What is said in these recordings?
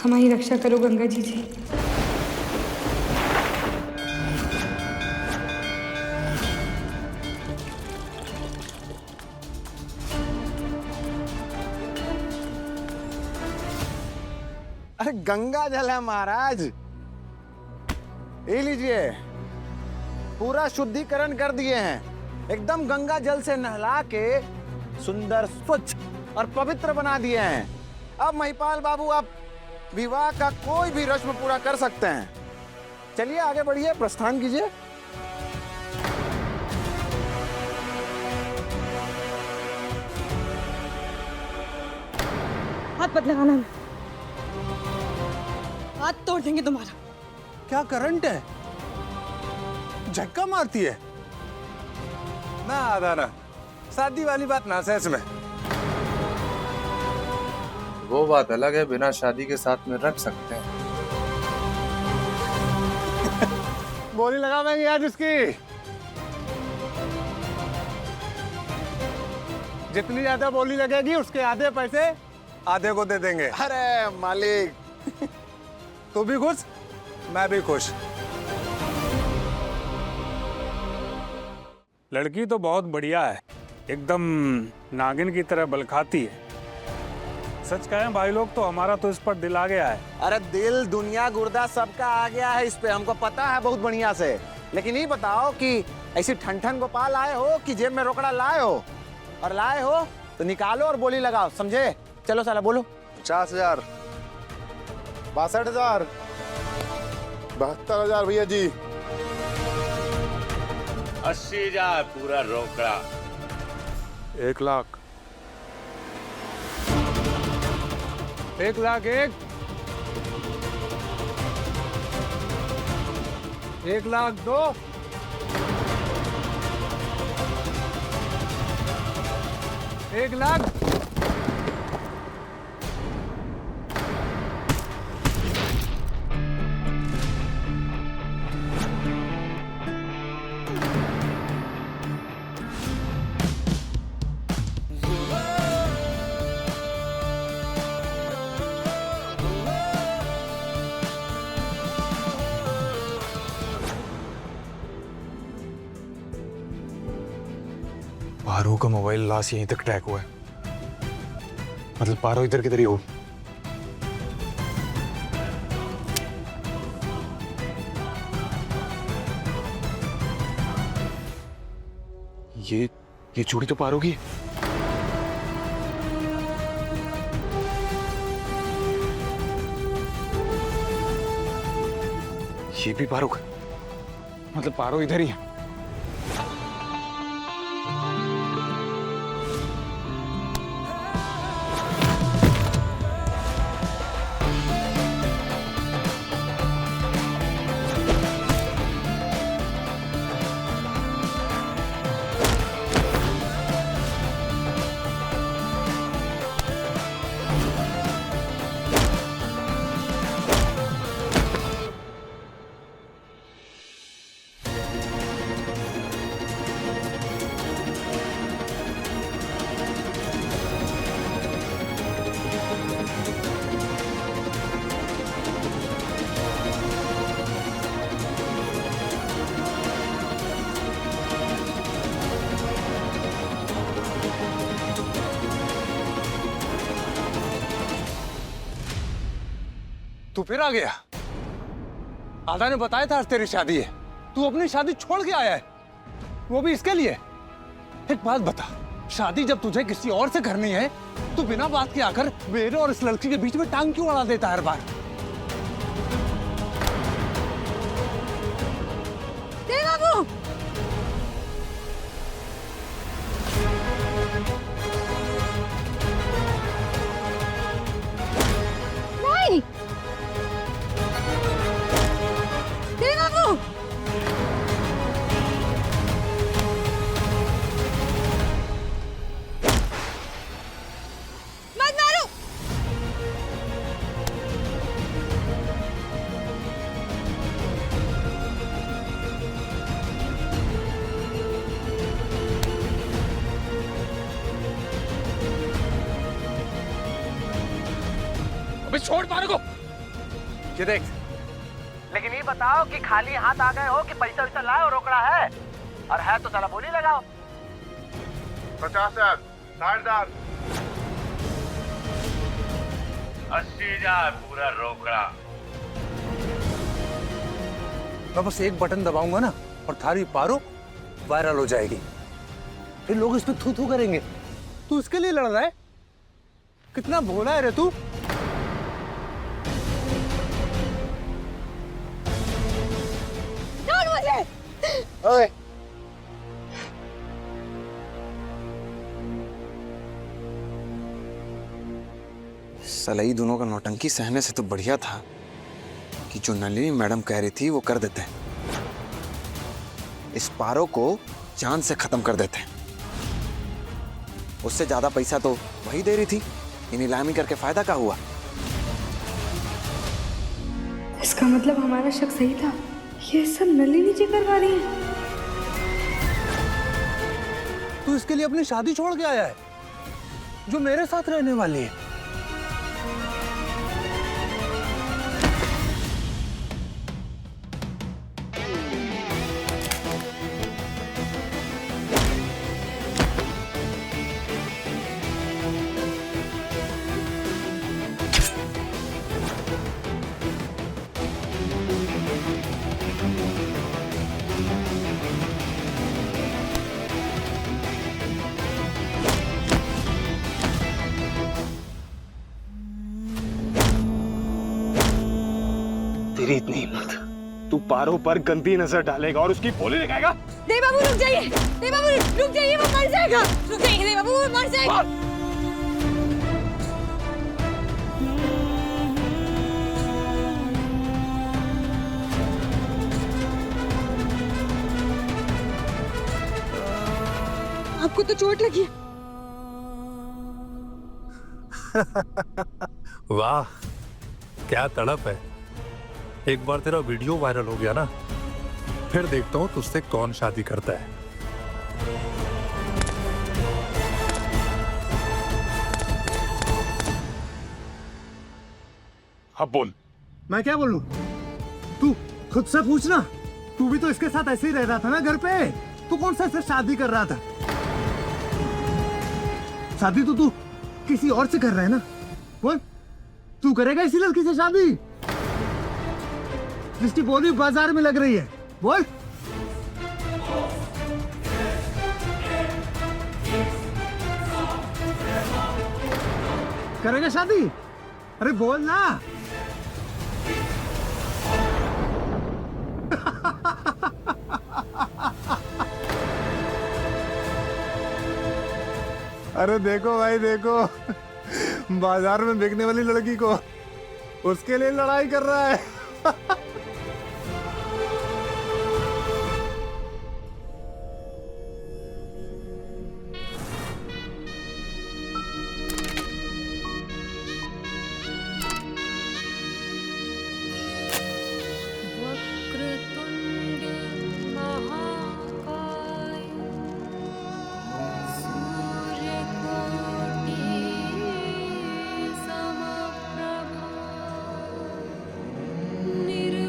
हमारी रक्षा करो गंगा जी जी। अरे गंगा जल है महाराज, ये लीजिए। पूरा शुद्धिकरण कर दिए हैं, एकदम गंगा जल से नहला के सुंदर, स्वच्छ और पवित्र बना दिए हैं। अब महिपाल बाबू आप विवाह का कोई भी रस्म पूरा कर सकते हैं। चलिए आगे बढ़िए, प्रस्थान कीजिए। हाथ मत लगाना, हाथ तोड़ देंगे तुम्हारा। क्या करंट है, झटका मारती है ना। आधा ना, शादी वाली बात ना सेंस में। वो बात अलग है, बिना शादी के साथ में रख सकते हैं। बोली लगावेंगे आज उसकी। जितनी ज्यादा बोली लगेगी उसके आधे पैसे आधे को दे देंगे। अरे मालिक, तू भी खुश, मैं भी खुश। लड़की तो बहुत बढ़िया है, एकदम नागिन की तरह बल खाती है। सच कहें भाई लोग तो हमारा तो इस पर दिल आ गया है। अरे दिल दुनिया गुर्दा सबका आ गया है इस पे, हमको पता है बहुत बढ़िया से। लेकिन ये बताओ कि ऐसी ठन गोपाल आए हो कि जेब में रोकड़ा लाए हो, और लाए हो तो निकालो और बोली लगाओ, समझे? चलो साला बोलो। 50,000, 62,000, 72,000 भैया जी। 80,000 पूरा रोकड़ा। 1,00,000। 1,01,000, 1,02,000, 1,00,000। पारो का मोबाइल लास्ट यहीं तक ट्रैक हुआ है, मतलब पारो इधर किधर ही हो। ये चूड़ी तो पारो की है। ये भी पारो का, मतलब पारो इधर ही है। तू फिर आ गया। आधा ने बताया था आज तेरी शादी है, तू अपनी शादी छोड़ के आया है, वो भी इसके लिए। एक बात बता, शादी जब तुझे किसी और से करनी है तो बिना बात के आकर मेरे और इस लड़की के बीच में टांग क्यों अड़ा देता है हर बार? बाबू नहीं, बाबू मत मारो। अबे छोड़ पारो को, ये देख, लेकिन ये बताओ कि खाली हाथ आ गए हो कि पैसा वैसा लाए और रोकड़ा है, और है तो चला बोली लगाओ। 50,000, 60,000, 80,000 पूरा रोकड़ा। मैं बस एक बटन दबाऊंगा ना और थारी पारो वायरल हो जाएगी, फिर लोग इस पे थू थू करेंगे। तू इसके लिए लड़ रहा है? कितना भोला है रे तू। छोड़ मुझे। ओए, सलाई दोनों का नौटंकी सहने से तो बढ़िया था कि जो नलिनी मैडम कह रही थी वो कर देते। इस पारो को जान से खत्म कर देते। उससे ज्यादा पैसा तो वही दे रही थी, ये नीलामी करके फायदा क्या हुआ? इसका मतलब हमारा शक सही था, ये सब नलिनी जी करवा रही है। तू इसके लिए अपनी शादी छोड़ के आया है जो मेरे साथ रहने वाली है। तेरी इतनी हिम्मत, तू पारो पर गंदी नजर डालेगा और उसकी बोली लगाएगा? देव बाबू रुक जाइए, देव बाबू रुक जाइए, वो मर जाएगा। रुक जाइए देव बाबू, वो मर जाएगा। आपको तो चोट लगी है। वाह, क्या तड़प है। एक बार तेरा वीडियो वायरल हो गया ना, फिर देखता हूं तुझसे कौन शादी करता है। अब बोल। मैं क्या बोलूं? तू खुद से पूछना। तू भी तो इसके साथ ऐसे ही रह रहा था ना घर पे। तू कौन सा इससे शादी कर रहा था? शादी तो तू किसी और से कर रहा है ना? बोल, तू करेगा इसी लड़की से शादी जिसकी बोली बाजार में लग रही है? बोल। करेगा शादी? अरे बोल ना। अरे देखो भाई देखो, बाजार में बिकने वाली लड़की को उसके लिए लड़ाई कर रहा है। वक्रतुंड महाकाय सूर्यकोटि समप्रभा निर्विघ्नं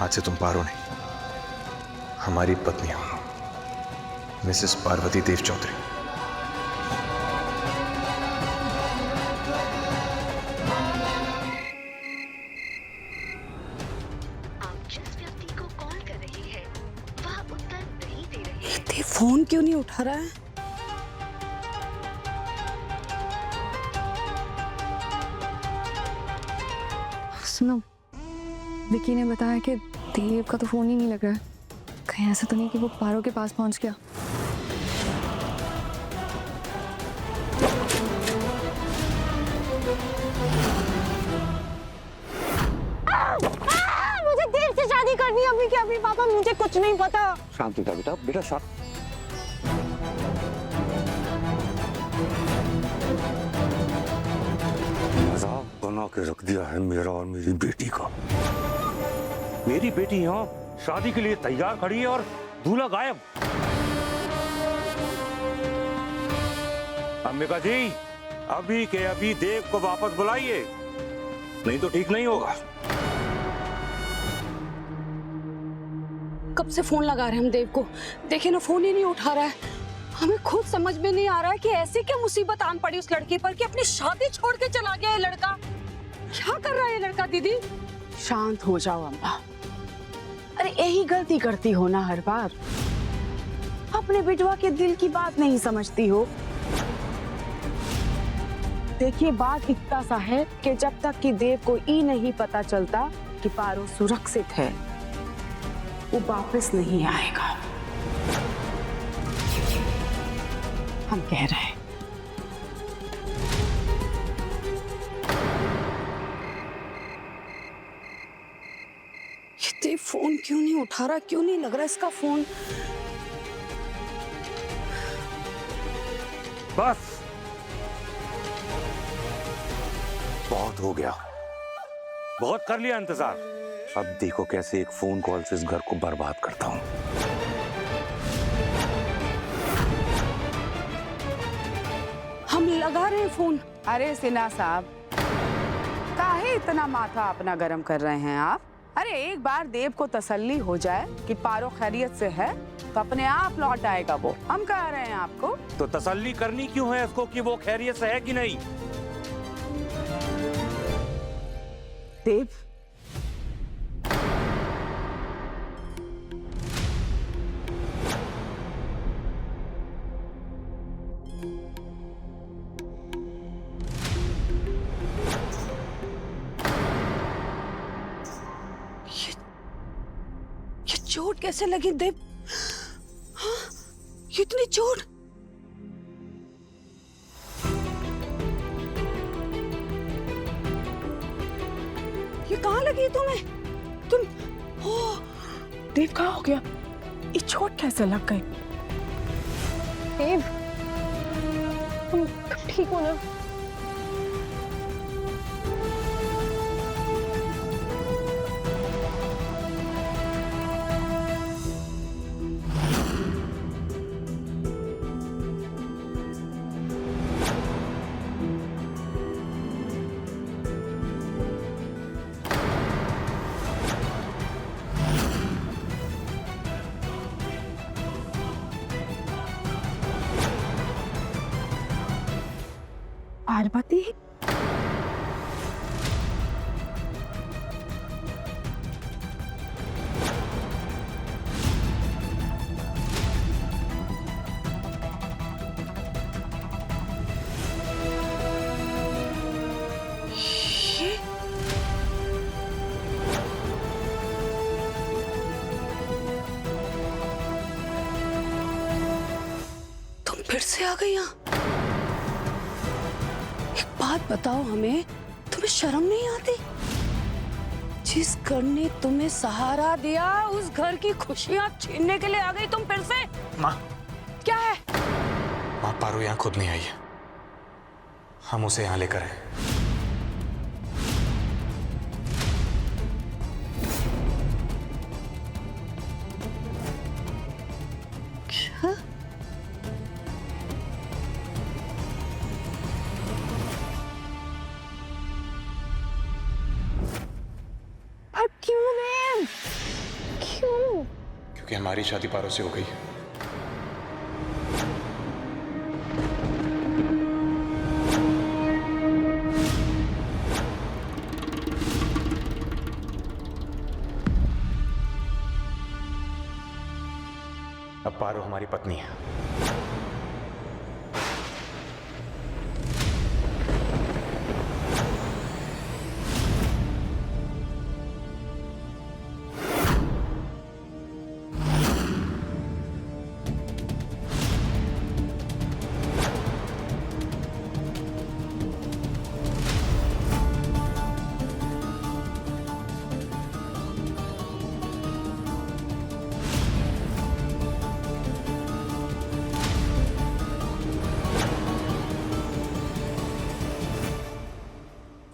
आज से तुम पारो नहीं, हमारी पत्नी हो, मिसेस पार्वती देव चौधरी। ये फोन क्यों नहीं उठा रहा है? सुनो, विकी ने बताया कि देव का तो फोन ही नहीं लग रहा है। कहीं ऐसा तो नहीं कि वो पारो के पास पहुंच गया? मुझे देव से शादी करनी है अभी क्या? अभी पापा मुझे कुछ नहीं पता। शांति का बेटा, बेटा शांत। मजाक बना के रख दिया है मेरा और मेरी बेटी का। मेरी बेटी यहाँ शादी के लिए तैयार खड़ी है और दूल्हा गायब। अंबिका जी, अभी के अभी देव को वापस बुलाइए, नहीं तो ठीक नहीं होगा। कब से फोन लगा रहे हैं हम देव को, देखे ना फोन ही नहीं उठा रहा है। हमें खुद समझ में नहीं आ रहा है कि ऐसी क्या मुसीबत आन पड़ी उस लड़के पर कि अपनी शादी छोड़ के चला गया ये लड़का। क्या कर रहा है ये लड़का? दीदी शांत हो जाओ अम्मा। अरे यही गलती करती हो ना हर बार, अपने बिटवा के दिल की बात नहीं समझती हो। देखिए, बात इतना सा है कि जब तक कि देव को ये नहीं पता चलता कि पारो सुरक्षित है, वो वापस नहीं आएगा। हम कह रहे हैं ये फोन क्यों नहीं उठा रहा? क्यों नहीं लग रहा इसका फोन? बस बहुत हो गया, बहुत कर लिया इंतजार। अब देखो कैसे एक फोन कॉल से इस घर को बर्बाद करता हूं। हम लगा रहे हैं फोन। अरे सिन्हा साहब, काहे इतना माथा अपना गरम कर रहे हैं आप? अरे एक बार देव को तसल्ली हो जाए कि पारो खैरियत से है तो अपने आप लौट आएगा वो। हम कह रहे हैं आपको। तो तसल्ली करनी क्यों है उसको कि वो खैरियत से है कि नहीं? देव, चोट कैसे लगी देव? हाँ, इतनी चोट? ये कहाँ लगी तुम्हें? तुम देव कहाँ हो गया? ये चोट कैसे लग गई? देव, तुम ठीक हो ना? पार्वती, तुम फिर से आ गई यहाँ? एक बात बताओ हमें, तुम्हें शर्म नहीं आती? जिस घर ने तुम्हें सहारा दिया उस घर की खुशियां छीनने के लिए आ गई तुम फिर से? माँ, क्या है? माँ पारो यहाँ खुद नहीं आई है, हम उसे यहाँ लेकर आए। पर क्यों मैम? हमारी शादी पारो से हो गई। अब पारो हमारी पत्नी है।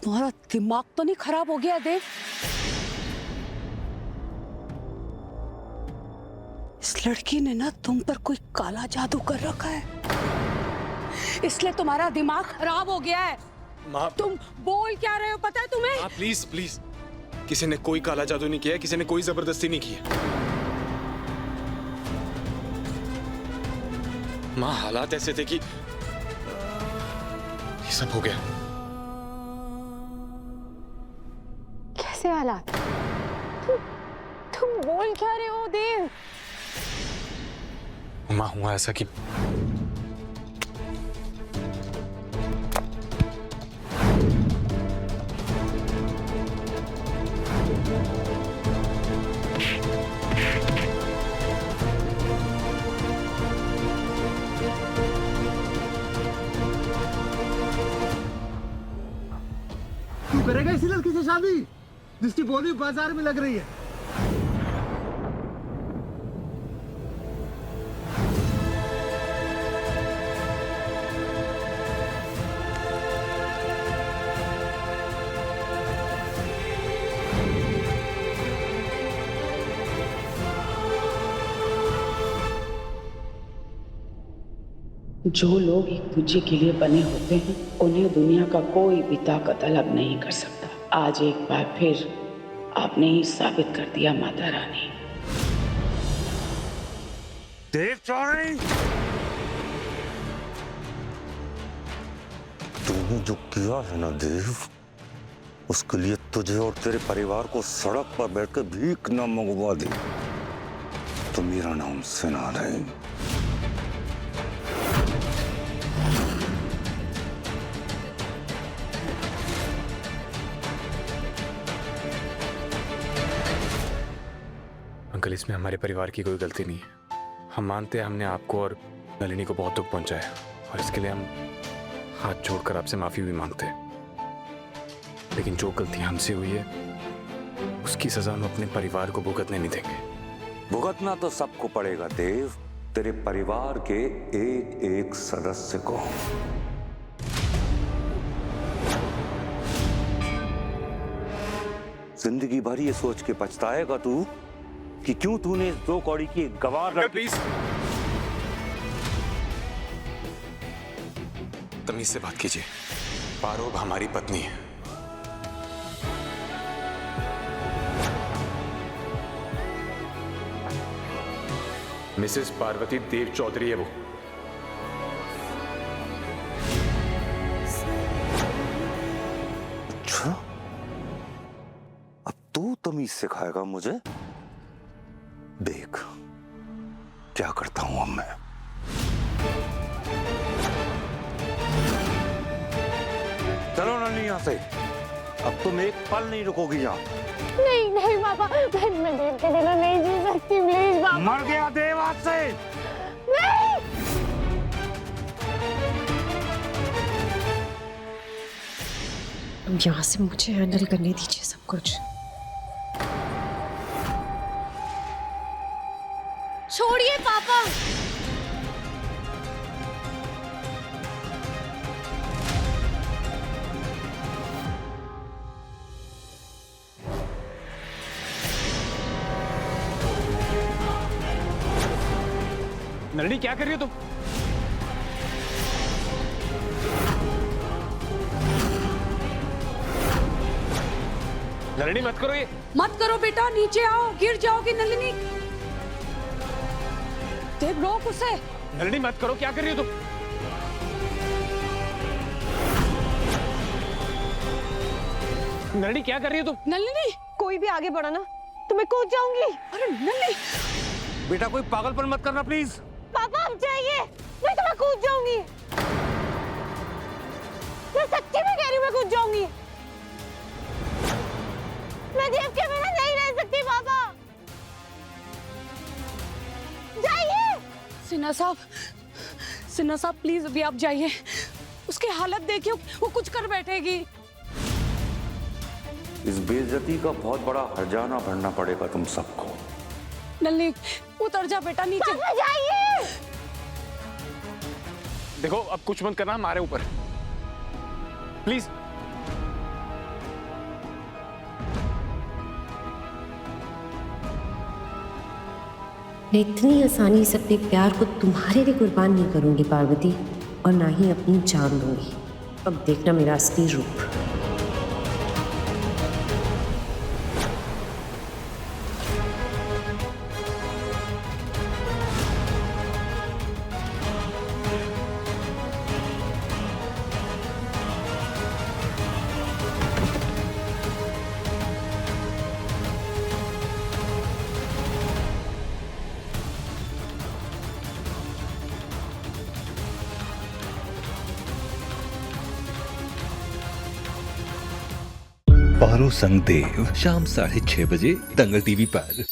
तुम्हारा दिमाग तो नहीं खराब हो गया देव? इस लड़की ने ना तुम पर कोई काला जादू कर रखा है, इसलिए तुम्हारा दिमाग खराब हो गया है। माँ, तुम बोल क्या रहे हो पता है तुम्हें? माँ प्लीज प्लीज, किसी ने कोई काला जादू नहीं किया है, किसी ने कोई जबरदस्ती नहीं की है। माँ हालात ऐसे थे कि ये सब हो गया। कैसे हालात? तुम बोल क्या रहे हो देव? माँ हुआ ऐसा कि तू करेगा इसी लड़की से शादी जिसकी बॉडी बाजार में लग रही है? जो लोग एक दूसरे के लिए बने होते हैं उन्हें दुनिया का कोई भी ताकत अलग नहीं कर सकता। आज एक बार फिर आपने ही साबित कर दिया माता रानी। देव चौधरी, तूने जो किया है ना देव, उसके लिए तुझे और तेरे परिवार को सड़क पर बैठकर भीख न मंगवा दे तो मेरा नाम सेना नहीं। अंकल, इसमें हमारे परिवार की कोई गलती नहीं है। हम मानते हैं हमने आपको और नलिनी को बहुत दुख पहुंचाया और इसके लिए हम हाथ जोड़कर आपसे माफी भी मांगते हैं। लेकिन जो गलती हमसे हुई है उसकी सजा हम अपने परिवार को भुगतने नहीं देंगे। भुगतना तो सबको पड़ेगा देव, तेरे परिवार के एक एक सदस्य को। जिंदगी भर ये सोच के पछताएगा तू कि क्यों तूने इस दो कौड़ी की गवार लड़की। प्लीज तमीज से बात कीजिए। पारो अब हमारी पत्नी है। मिसेस पार्वती देव चौधरी है वो। अच्छा, अब तू तमीज सिखाएगा मुझे? देख क्या करता हूं अब मैं। चलो नन्ही यहां से, अब तुम एक पल नहीं रुकोगी यहाँ। नहीं नहीं पापा, मैं देव के बिना नहीं जी सकती, प्लीज पापा। मर गया देव आज से। नहीं। यहाँ से मुझे हैंडल करने दीजिए सब कुछ। छोड़िए पापा। नलिनी क्या कर रही हो तुम? नलिनी मत करो ये। मत करो बेटा, नीचे आओ, गिर जाओगी नलिनी। देव रोक उसे। नलिनी मत करो, क्या कर रही हो तुम? नलिनी क्या कर रही हो तुम? नलिनी कोई भी आगे बढ़ा ना तो मैं कूद जाऊंगी। अरे नलिनी बेटा कोई पागलपन मत करना प्लीज। पापा आप जाइए, नहीं तो मैं कूद जाऊंगी। मैं सच्ची में कह रही हूँ, मैं कूद जाऊंगी। मैं देव के बिना नहीं रह सकती पापा। जाइए। सिन्हा साहब प्लीज अभी आप जाइए। उसकी हालत देखिए, वो कुछ कर बैठेगी। इस बेइज्जती का बहुत बड़ा हर्जाना भरना पड़ेगा तुम सबको। नलिनी उतर जा बेटा नीचे। जाइए। देखो अब कुछ मत करना हमारे ऊपर, प्लीज। मैं इतनी आसानी से अपने प्यार को तुम्हारे लिए कुर्बान नहीं करूंगी पार्वती, और ना ही अपनी जान दूंगी। अब देखना मेरा असली रूप। पारो संग देव शाम 6:30 बजे दंगल टीवी पर।